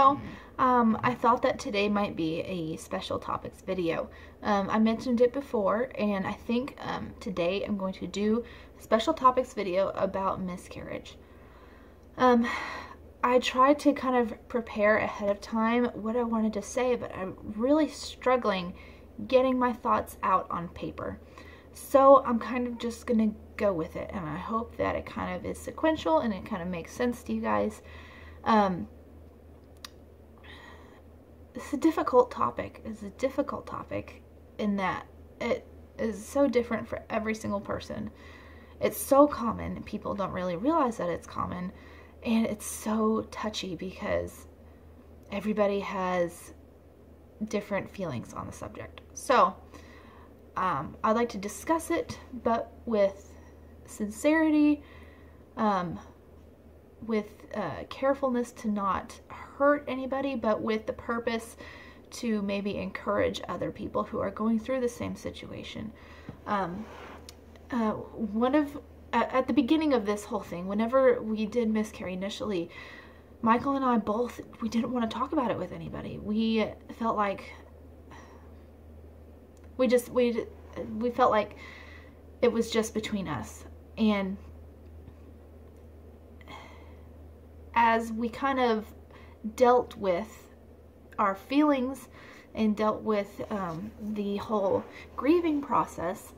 So I thought that today might be a special topics video. I mentioned it before, and I think today I'm going to do a special topics video about miscarriage. I tried to kind of prepare ahead of time what I wanted to say, but I'm really struggling getting my thoughts out on paper. So I'm kind of just going to go with it, and I hope that it kind of is sequential and it kind of makes sense to you guys. It's a difficult topic. It's a difficult topic in that it is so different for every single person. It's so common, and people don't really realize that it's common, and it's so touchy because everybody has different feelings on the subject. So I'd like to discuss it, but with sincerity, with carefulness to not hurt anybody, but with the purpose to maybe encourage other people who are going through the same situation. At the beginning of this whole thing, whenever we did miscarry initially, Michael and I both, we didn't want to talk about it with anybody. We felt like we felt like it was just between us. And as we kind of dealt with our feelings and dealt with the whole grieving process,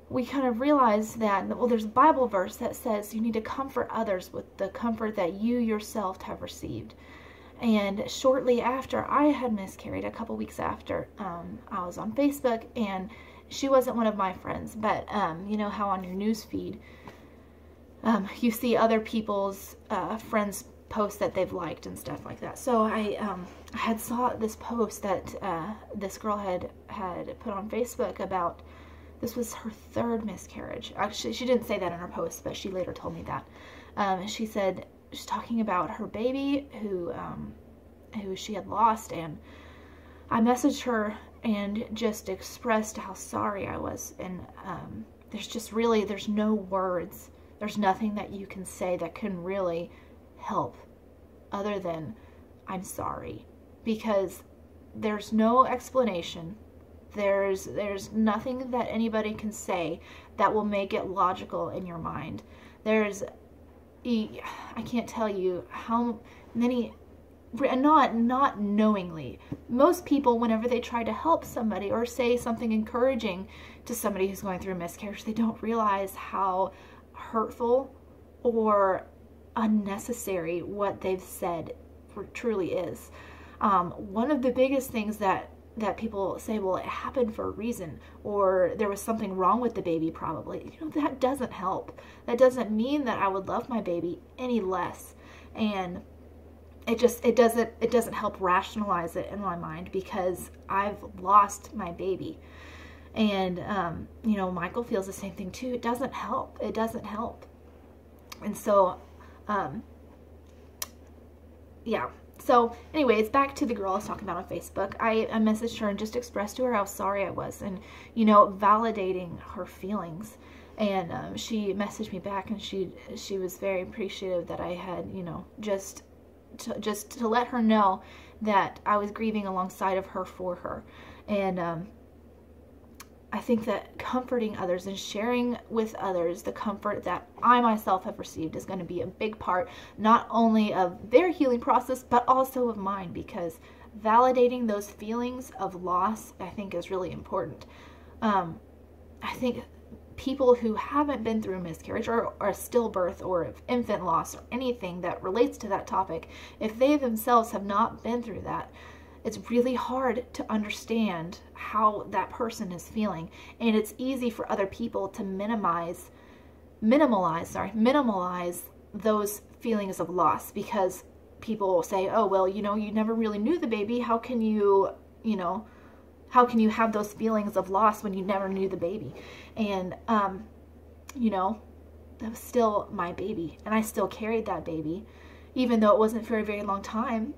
we kind of realized that, well, there's a Bible verse that says you need to comfort others with the comfort that you yourself have received. And shortly after I had miscarried, a couple weeks after, I was on Facebook, and she wasn't one of my friends, but you know how on your news feed you see other people's friends posts that they've liked and stuff like that. So I had saw this post that this girl had put on Facebook about, this was her third miscarriage. Actually, she didn't say that in her post, but she later told me that. She said, she's talking about her baby who she had lost, and I messaged her and just expressed how sorry I was. And there's no words. There's nothing that you can say that can really help other than I'm sorry, because there's no explanation. There's nothing that anybody can say that will make it logical in your mind. I can't tell you how many, not knowingly, most people, whenever they try to help somebody or say something encouraging to somebody who's going through a miscarriage, they don't realize how hurtful or unnecessary what they've said truly is. One of the biggest things that people say, well, it happened for a reason, or there was something wrong with the baby probably. You know, that doesn't help. That doesn't mean that I would love my baby any less. And it doesn't help rationalize it in my mind, because I've lost my baby. And you know, Michael feels the same thing too. It doesn't help. It doesn't help. And so yeah. So anyways, back to the girl I was talking about on Facebook. I messaged her and just expressed to her how sorry I was, and, you know, validating her feelings. And she messaged me back, and she was very appreciative that I had, you know, just to let her know that I was grieving alongside of her for her. And I think that comforting others and sharing with others the comfort that I myself have received is going to be a big part, not only of their healing process, but also of mine, because validating those feelings of loss, I think, is really important. I think people who haven't been through miscarriage or a stillbirth or infant loss or anything that relates to that topic, if they themselves have not been through that, it's really hard to understand how that person is feeling. And it's easy for other people to minimize those feelings of loss, because people will say, oh, well, you know, you never really knew the baby. How can you have those feelings of loss when you never knew the baby? And, you know, that was still my baby, and I still carried that baby, even though it wasn't for a very long time.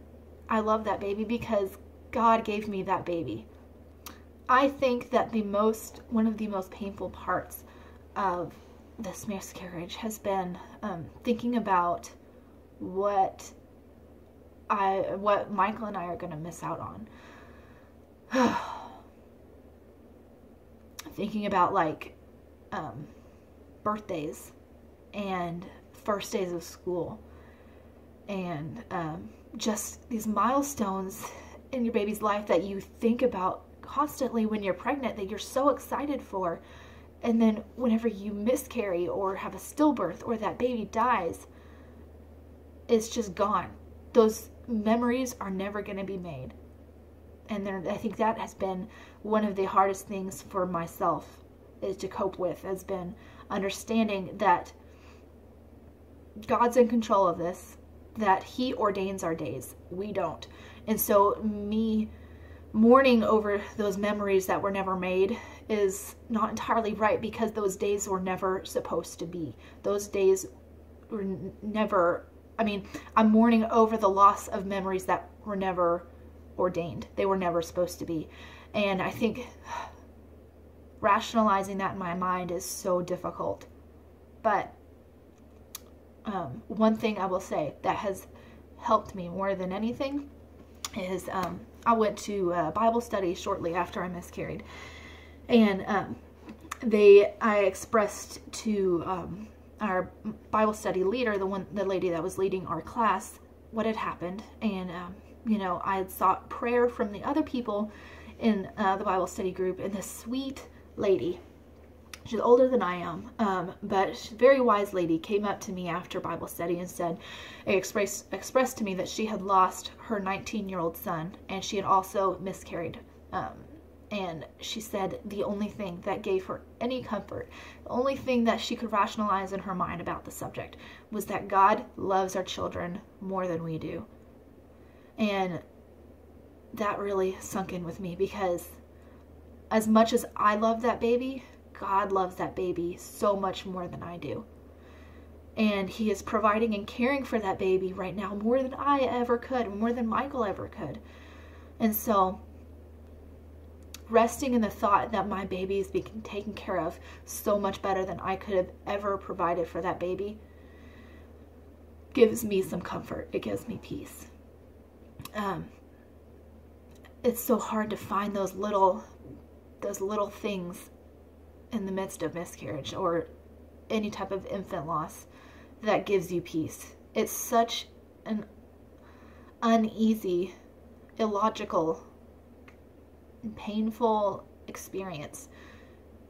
I love that baby because God gave me that baby. I think that one of the most painful parts of this miscarriage has been thinking about what what Michael and I are going to miss out on. Thinking about like birthdays and first days of school and just these milestones in your baby's life that you think about constantly when you're pregnant, that you're so excited for. And then whenever you miscarry or have a stillbirth or that baby dies, it's just gone. Those memories are never going to be made. And I think that has been one of the hardest things for myself is to cope with, has been understanding that God's in control of this, that He ordains our days. We don't. And so me mourning over those memories that were never made is not entirely right, because those days were never supposed to be. Those days were never, I'm mourning over the loss of memories that were never ordained. They were never supposed to be. And I think rationalizing that in my mind is so difficult. But one thing I will say that has helped me more than anything is I went to Bible study shortly after I miscarried, and I expressed to our Bible study leader, the lady that was leading our class, what had happened. And I had sought prayer from the other people in the Bible study group, and this sweet lady, she's older than I am, but she's a very wise lady, came up to me after Bible study and said, expressed to me that she had lost her 19-year-old son, and she had also miscarried. And she said the only thing that gave her any comfort, the only thing that she could rationalize in her mind about the subject, was that God loves our children more than we do. And that really sunk in with me, because as much as I love that baby, God loves that baby so much more than I do. And He is providing and caring for that baby right now more than I ever could, more than Michael ever could. And so, resting in the thought that my baby is being taken care of so much better than I could have ever provided for that baby gives me some comfort. It gives me peace. It's so hard to find those little things in the midst of miscarriage or any type of infant loss that gives you peace. It's such an uneasy, illogical, and painful experience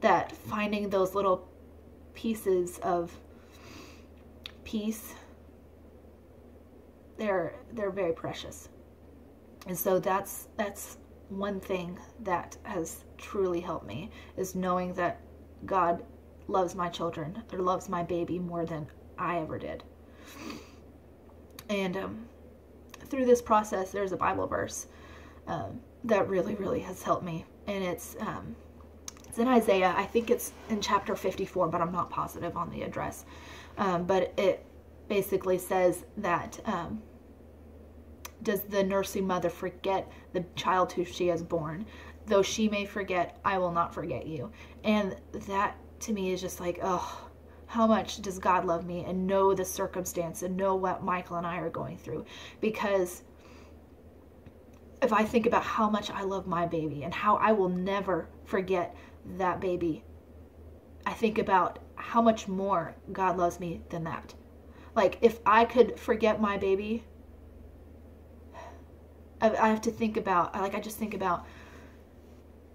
that finding those little pieces of peace, they're very precious. And so that's one thing that has truly helped me, is knowing that God loves my children, or loves my baby more than I ever did. And through this process, there's a Bible verse that really, really has helped me. And it's in Isaiah. I think it's in chapter 54, but I'm not positive on the address. But it basically says that does the nursing mother forget the child who she has born? Though she may forget, I will not forget you. And that to me is just like, oh, how much does God love me and know the circumstance and know what Michael and I are going through? Because if I think about how much I love my baby and how I will never forget that baby, I think about how much more God loves me than that. Like, if I could forget my baby, I have to think about, I just think about,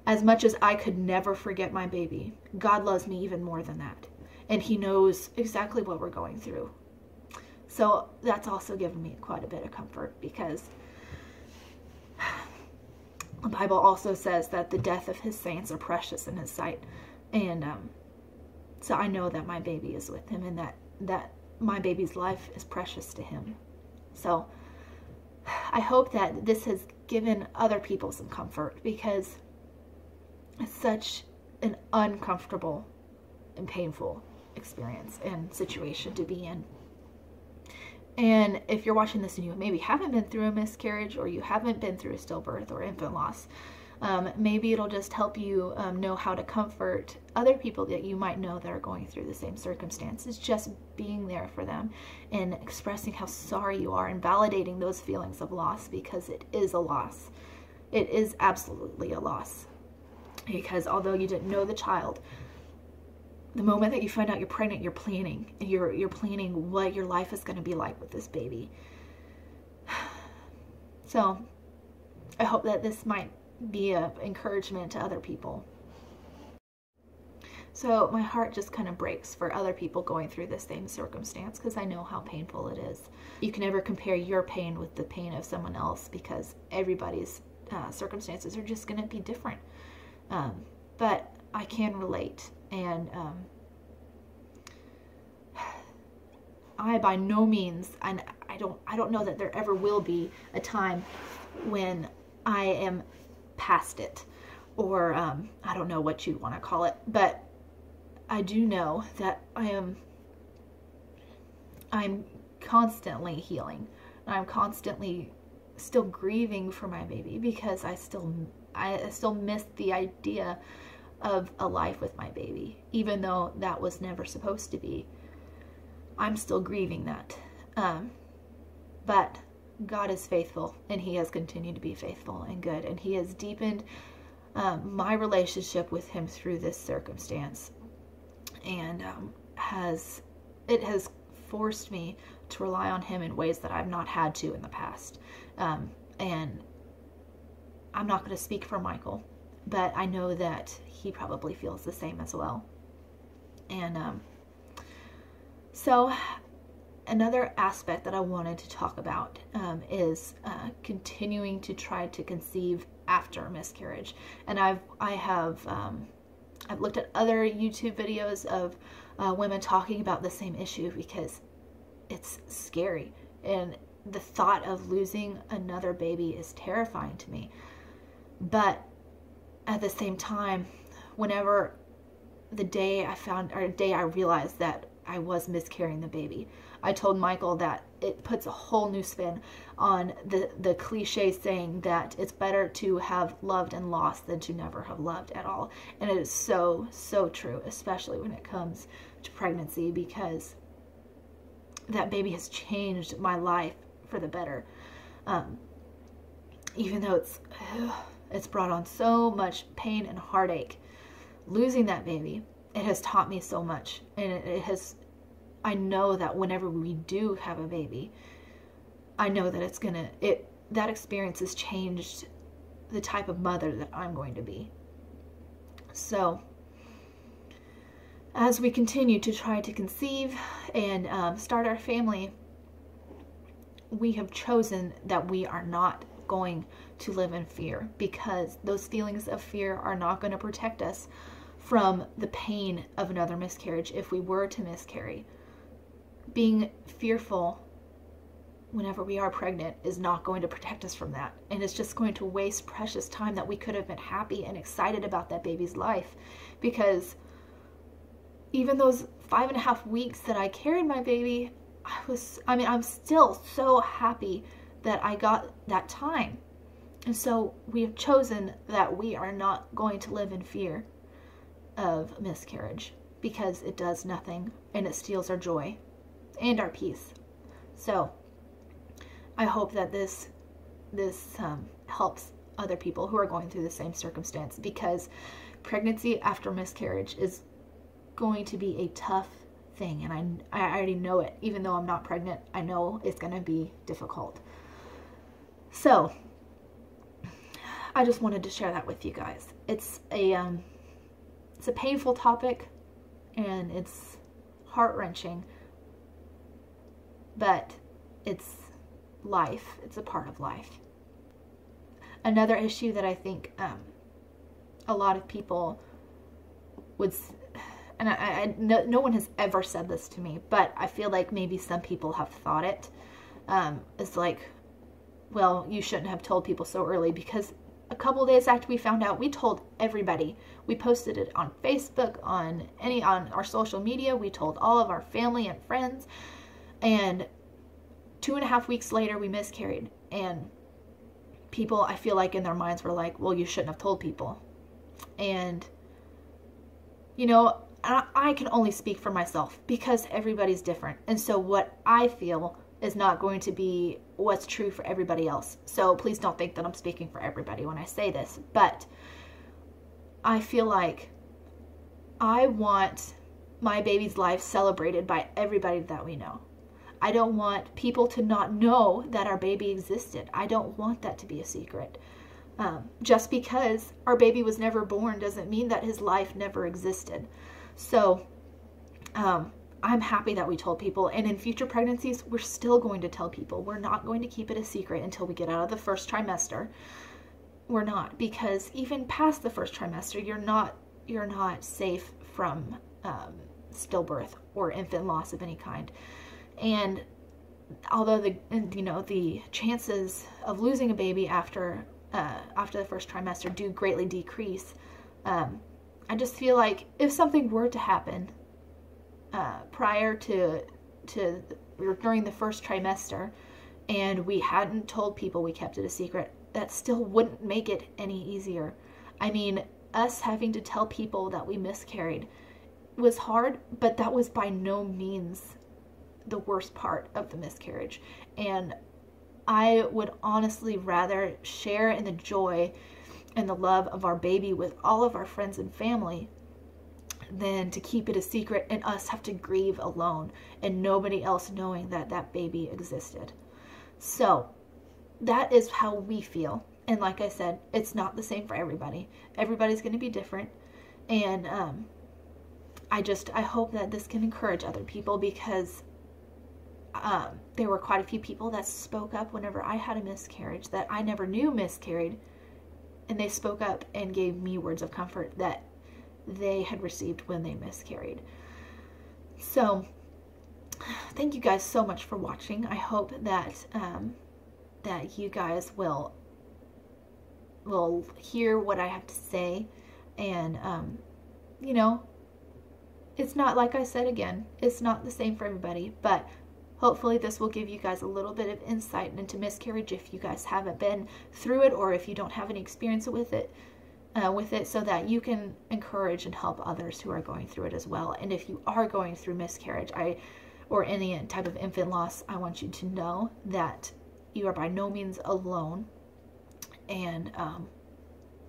as much as I could never forget my baby, God loves me even more than that. And He knows exactly what we're going through. So that's also given me quite a bit of comfort, because the Bible also says that the death of His saints are precious in His sight. And so I know that my baby is with Him, and that my baby's life is precious to Him. So I hope that this has given other people some comfort, because it's such an uncomfortable and painful experience and situation to be in. And if you're watching this and you maybe haven't been through a miscarriage, or you haven't been through a stillbirth or infant loss, Maybe it'll just help you know how to comfort other people that you might know that are going through the same circumstances. Just being there for them and expressing how sorry you are and validating those feelings of loss, because it is a loss. It is absolutely a loss. Because although you didn't know the child, the moment that you find out you're pregnant, you're planning. You're planning what your life is going to be like with this baby. So I hope that this might be an encouragement to other people. So my heart just kind of breaks for other people going through the same circumstance, because I know how painful it is. You can never compare your pain with the pain of someone else, because everybody's circumstances are just going to be different. But I can relate, and I by no means, and I don't know that there ever will be a time when I am past it, or I don't know what you want to call it, but I do know that I'm constantly healing. I'm constantly still grieving for my baby, because I still miss the idea of a life with my baby, even though that was never supposed to be. I'm still grieving that. But God is faithful, and He has continued to be faithful and good, and He has deepened my relationship with Him through this circumstance, and it has forced me to rely on Him in ways that I've not had to in the past. And I'm not going to speak for Michael, but I know that he probably feels the same as well. And so another aspect that I wanted to talk about is continuing to try to conceive after miscarriage. And I've looked at other YouTube videos of women talking about the same issue, because it's scary, and the thought of losing another baby is terrifying to me. But at the same time, whenever the day I realized that I was miscarrying the baby, I told Michael that it puts a whole new spin on the cliche saying that it's better to have loved and lost than to never have loved at all. And it is so, so true, especially when it comes to pregnancy, because that baby has changed my life for the better. Even though it's brought on so much pain and heartache, losing that baby, it has taught me so much. And I know that whenever we do have a baby, I know that that experience has changed the type of mother that I'm going to be. So as we continue to try to conceive and start our family, we have chosen that we are not going to live in fear, because those feelings of fear are not going to protect us from the pain of another miscarriage if we were to miscarry. Being fearful whenever we are pregnant is not going to protect us from that, and it's just going to waste precious time that we could have been happy and excited about that baby's life. Because even those 5.5 weeks that I carried my baby, I'm still so happy that I got that time. And so we have chosen that we are not going to live in fear of miscarriage, because it does nothing, and it steals our joy and our peace. So I hope that this helps other people who are going through the same circumstance, because pregnancy after miscarriage is going to be a tough thing, and I already know it. Even though I'm not pregnant, I know it's going to be difficult. So I just wanted to share that with you guys. It's a painful topic, and it's heart-wrenching, but it's life. It's a part of life. Another issue that I think a lot of people would, and no one has ever said this to me, but I feel like maybe some people have thought it. It's like, well, you shouldn't have told people so early, because a couple days after we found out, we told everybody. We posted it on Facebook, on our social media. We told all of our family and friends, and 2.5 weeks later we miscarried. And people, I feel like in their minds were like, well, you shouldn't have told people. And, you know, I can only speak for myself because everybody's different. And so what I feel is not going to be what's true for everybody else. So please don't think that I'm speaking for everybody when I say this. But I feel like I want my baby's life celebrated by everybody that we know. I don't want people to not know that our baby existed. I don't want that to be a secret. Just because our baby was never born doesn't mean that his life never existed. So I'm happy that we told people. And in future pregnancies, we're still going to tell people. We're not going to keep it a secret until we get out of the first trimester. We're not, because even past the first trimester, you're not safe from stillbirth or infant loss of any kind. And although the chances of losing a baby after the first trimester do greatly decrease, I just feel like if something were to happen prior to or during the first trimester, and we hadn't told people, we kept it a secret, that still wouldn't make it any easier. I mean, us having to tell people that we miscarried was hard, but that was by no means the worst part of the miscarriage. And I would honestly rather share in the joy and the love of our baby with all of our friends and family than to keep it a secret and us have to grieve alone and nobody else knowing that that baby existed. So that is how we feel. And like I said, it's not the same for everybody. Everybody's going to be different. And I hope that this can encourage other people, because there were quite a few people that spoke up whenever I had a miscarriage that I never knew miscarried, and they spoke up and gave me words of comfort that they had received when they miscarried. So thank you guys so much for watching. I hope that that you guys will hear what I have to say, and you know, it's not, like I said again, it's not the same for everybody, but hopefully this will give you guys a little bit of insight into miscarriage if you guys haven't been through it, or if you don't have any experience with it, so that you can encourage and help others who are going through it as well. And if you are going through miscarriage or any type of infant loss, I want you to know that you are by no means alone, and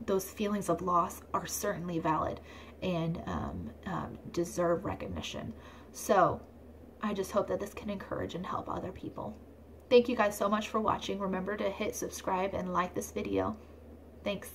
those feelings of loss are certainly valid and deserve recognition. So I just hope that this can encourage and help other people. Thank you guys so much for watching. Remember to hit subscribe and like this video. Thanks.